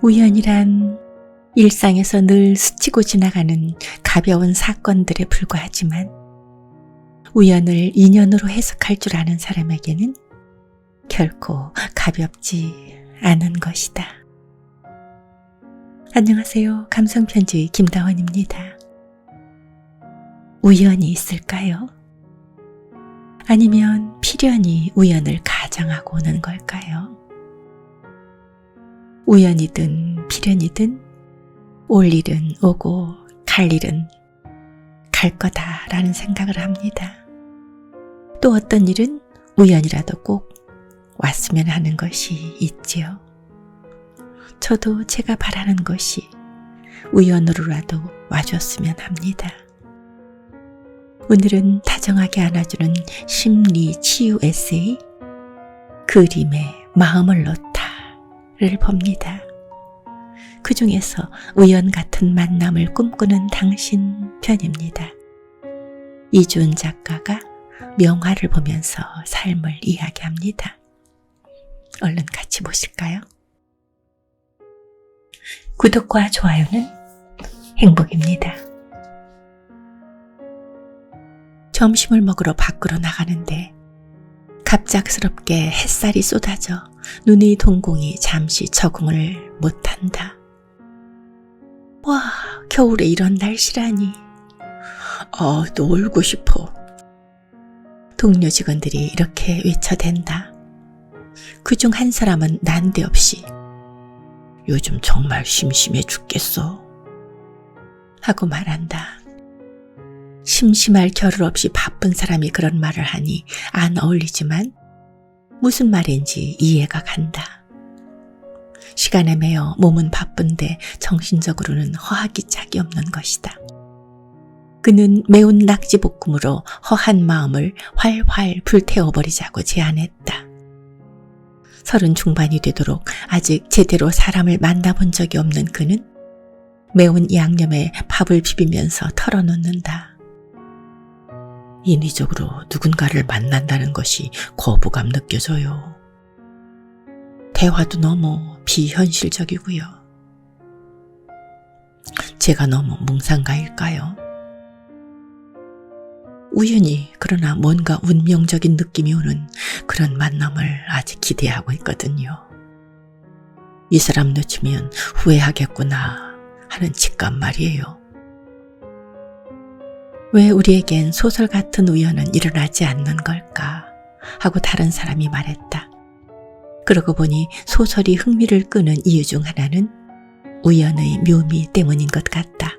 우연이란 일상에서 늘 스치고 지나가는 가벼운 사건들에 불과하지만 우연을 인연으로 해석할 줄 아는 사람에게는 결코 가볍지 않은 것이다. 안녕하세요. 감성편지 김다원입니다. 우연이 있을까요? 아니면 필연이 우연을 가정하고 오는 걸까요? 우연이든 필연이든 올 일은 오고 갈 일은 갈 거다라는 생각을 합니다. 또 어떤 일은 우연이라도 꼭 왔으면 하는 것이 있지요. 저도 제가 바라는 것이 우연으로라도 와줬으면 합니다. 오늘은 다정하게 안아주는 심리 치유 에세이 그림에 마음을 놓다를 봅니다. 그 중에서 우연 같은 만남을 꿈꾸는 당신 편입니다. 이준 작가가 명화를 보면서 삶을 이야기합니다. 얼른 같이 보실까요? 구독과 좋아요는 행복입니다. 점심을 먹으러 밖으로 나가는데 갑작스럽게 햇살이 쏟아져 눈의 동공이 잠시 적응을 못한다. 와, 겨울에 이런 날씨라니. 놀고 싶어. 동료 직원들이 이렇게 외쳐댄다. 그중 한 사람은 난데없이 요즘 정말 심심해 죽겠어 하고 말한다. 심심할 겨를 없이 바쁜 사람이 그런 말을 하니 안 어울리지만 무슨 말인지 이해가 간다. 시간에 매여 몸은 바쁜데 정신적으로는 허하기 짝이 없는 것이다. 그는 매운 낙지볶음으로 허한 마음을 활활 불태워버리자고 제안했다. 30 중반이 되도록 아직 제대로 사람을 만나본 적이 없는 그는 매운 양념에 밥을 비비면서 털어놓는다. 인위적으로 누군가를 만난다는 것이 거부감 느껴져요. 대화도 너무 비현실적이고요. 제가 너무 뭉상가일까요? 우연히 그러나 뭔가 운명적인 느낌이 오는 그런 만남을 아직 기대하고 있거든요. 이 사람 놓치면 후회하겠구나 하는 직감 말이에요. 왜 우리에겐 소설 같은 우연은 일어나지 않는 걸까 하고 다른 사람이 말했다. 그러고 보니 소설이 흥미를 끄는 이유 중 하나는 우연의 묘미 때문인 것 같다.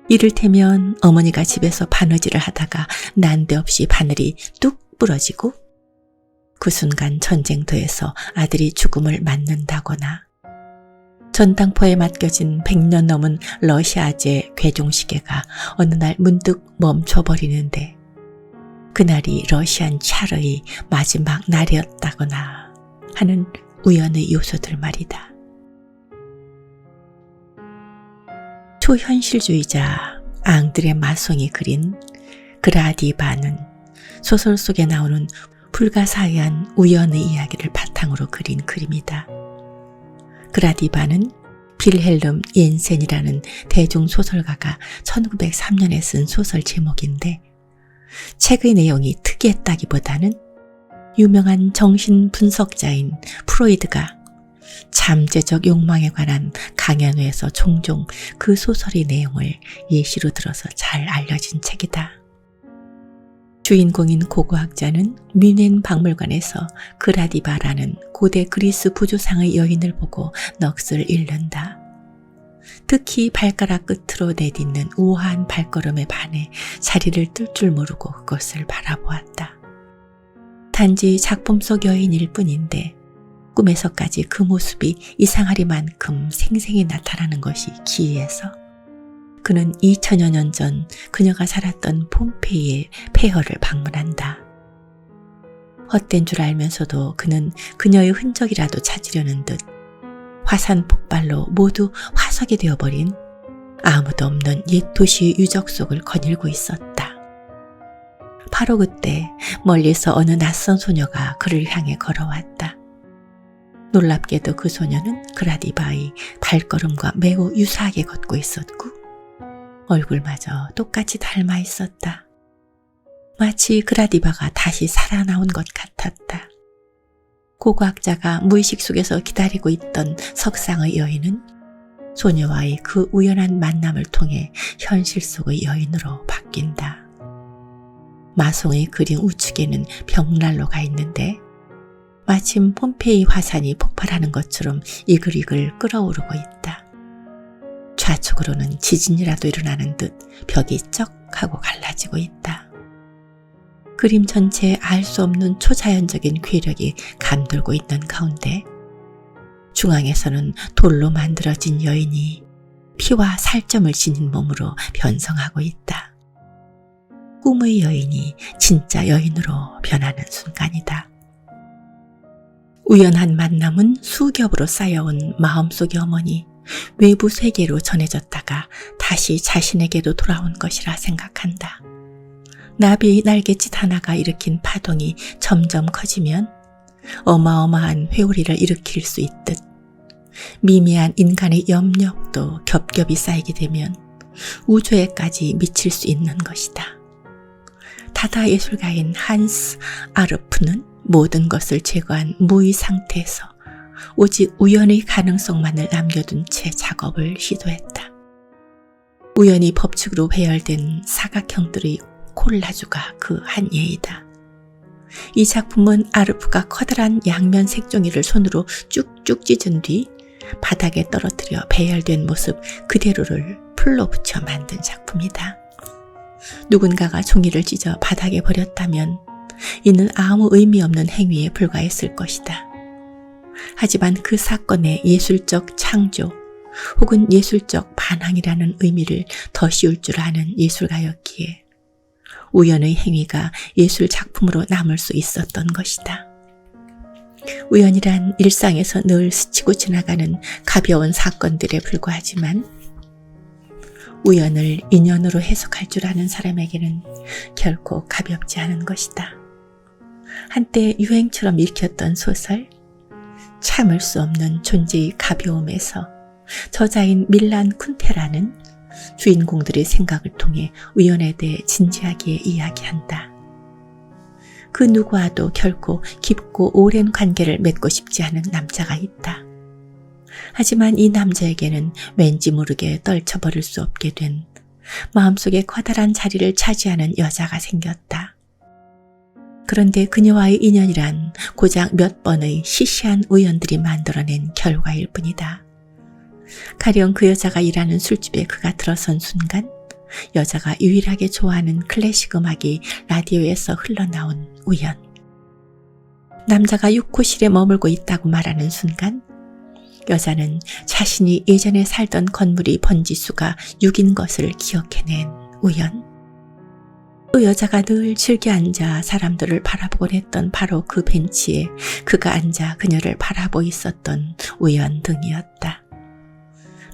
이를테면 어머니가 집에서 바느질을 하다가 난데없이 바늘이 뚝 부러지고 그 순간 전쟁터에서 아들이 죽음을 맞는다거나 전당포에 맡겨진 100년 넘은 러시아제 괴종시계가 어느 날 문득 멈춰버리는데 그날이 러시안 차르의 마지막 날이었다거나 하는 우연의 요소들 말이다. 초현실주의자 앙드레 마송이 그린 그라디바는 소설 속에 나오는 불가사의한 우연의 이야기를 바탕으로 그린 그림이다. 그라디바는 빌헬름 옌센이라는 대중소설가가 1903년에 쓴 소설 제목인데 책의 내용이 특이했다기보다는 유명한 정신분석자인 프로이드가 잠재적 욕망에 관한 강연회에서 종종 그 소설의 내용을 예시로 들어서 잘 알려진 책이다. 주인공인 고고학자는 뮌헨 박물관에서 그라디바라는 고대 그리스 부조상의 여인을 보고 넋을 잃는다. 특히 발가락 끝으로 내딛는 우아한 발걸음에 반해 자리를 뜰 줄 모르고 그것을 바라보았다. 단지 작품 속 여인일 뿐인데 꿈에서까지 그 모습이 이상하리만큼 생생히 나타나는 것이 기이해서 그는 2000여 년 전 그녀가 살았던 폼페이의 폐허를 방문한다. 헛된 줄 알면서도 그는 그녀의 흔적이라도 찾으려는 듯 화산 폭발로 모두 화석이 되어버린 아무도 없는 옛 도시의 유적 속을 거닐고 있었다. 바로 그때 멀리서 어느 낯선 소녀가 그를 향해 걸어왔다. 놀랍게도 그 소녀는 그라디바의 발걸음과 매우 유사하게 걷고 있었고 얼굴마저 똑같이 닮아 있었다. 마치 그라디바가 다시 살아나온 것 같았다. 고고학자가 무의식 속에서 기다리고 있던 석상의 여인은 소녀와의 그 우연한 만남을 통해 현실 속의 여인으로 바뀐다. 마송의 그림 우측에는 벽난로가 있는데 마침 폼페이 화산이 폭발하는 것처럼 이글이글 끓어오르고 있다. 좌측으로는 지진이라도 일어나는 듯 벽이 쩍 하고 갈라지고 있다. 그림 전체에 알 수 없는 초자연적인 괴력이 감돌고 있는 가운데 중앙에서는 돌로 만들어진 여인이 피와 살점을 지닌 몸으로 변성하고 있다. 꿈의 여인이 진짜 여인으로 변하는 순간이다. 우연한 만남은 수겹으로 쌓여온 마음속의 어머니, 외부 세계로 전해졌다가 다시 자신에게도 돌아온 것이라 생각한다. 나비의 날갯짓 하나가 일으킨 파동이 점점 커지면 어마어마한 회오리를 일으킬 수 있듯 미미한 인간의 염력도 겹겹이 쌓이게 되면 우주에까지 미칠 수 있는 것이다. 다다 예술가인 한스 아르프는 모든 것을 제거한 무의 상태에서 오직 우연의 가능성만을 남겨둔 채 작업을 시도했다. 우연히 법칙으로 배열된 사각형들의 콜라주가 그 한 예이다. 이 작품은 아르프가 커다란 양면 색종이를 손으로 쭉쭉 찢은 뒤 바닥에 떨어뜨려 배열된 모습 그대로를 풀로 붙여 만든 작품이다. 누군가가 종이를 찢어 바닥에 버렸다면 이는 아무 의미 없는 행위에 불과했을 것이다. 하지만 그 사건의 예술적 창조 혹은 예술적 반항이라는 의미를 더 씌울 줄 아는 예술가였기에 우연의 행위가 예술 작품으로 남을 수 있었던 것이다. 우연이란 일상에서 늘 스치고 지나가는 가벼운 사건들에 불과하지만 우연을 인연으로 해석할 줄 아는 사람에게는 결코 가볍지 않은 것이다. 한때 유행처럼 읽혔던 소설 참을 수 없는 존재의 가벼움에서 저자인 밀란 쿤테라는 주인공들의 생각을 통해 우연에 대해 진지하게 이야기한다. 그 누구와도 결코 깊고 오랜 관계를 맺고 싶지 않은 남자가 있다. 하지만 이 남자에게는 왠지 모르게 떨쳐버릴 수 없게 된 마음속에 커다란 자리를 차지하는 여자가 생겼다. 그런데 그녀와의 인연이란 고작 몇 번의 시시한 우연들이 만들어낸 결과일 뿐이다. 가령 그 여자가 일하는 술집에 그가 들어선 순간 여자가 유일하게 좋아하는 클래식 음악이 라디오에서 흘러나온 우연. 남자가 6호실에 머물고 있다고 말하는 순간 여자는 자신이 예전에 살던 건물이 번지수가 6인 것을 기억해낸 우연. 또 여자가 늘 즐겨 앉아 사람들을 바라보곤 했던 바로 그 벤치에 그가 앉아 그녀를 바라보고 있었던 우연 등이었다.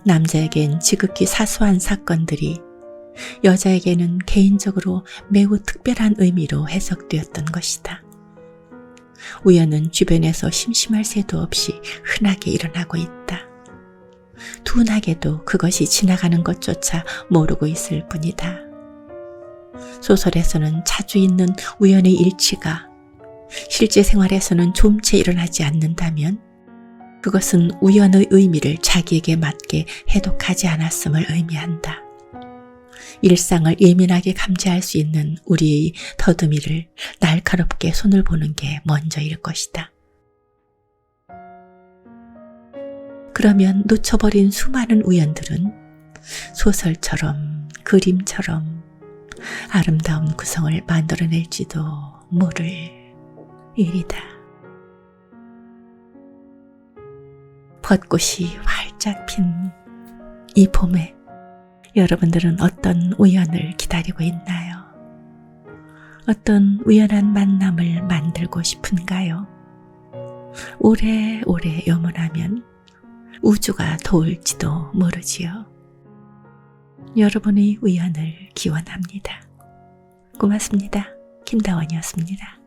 남자에겐 지극히 사소한 사건들이 여자에게는 개인적으로 매우 특별한 의미로 해석되었던 것이다. 우연은 주변에서 심심할 새도 없이 흔하게 일어나고 있다. 둔하게도 그것이 지나가는 것조차 모르고 있을 뿐이다. 소설에서는 자주 있는 우연의 일치가 실제 생활에서는 좀채 일어나지 않는다면 그것은 우연의 의미를 자기에게 맞게 해독하지 않았음을 의미한다. 일상을 예민하게 감지할 수 있는 우리의 더듬이를 날카롭게 손을 보는 게 먼저일 것이다. 그러면 놓쳐버린 수많은 우연들은 소설처럼 그림처럼 아름다운 구성을 만들어낼지도 모를 일이다. 벚꽃이 활짝 핀 이 봄에 여러분들은 어떤 우연을 기다리고 있나요? 어떤 우연한 만남을 만들고 싶은가요? 오래오래 염원하면 우주가 도울지도 모르지요. 여러분의 우연을 기원합니다. 고맙습니다. 김다원이었습니다.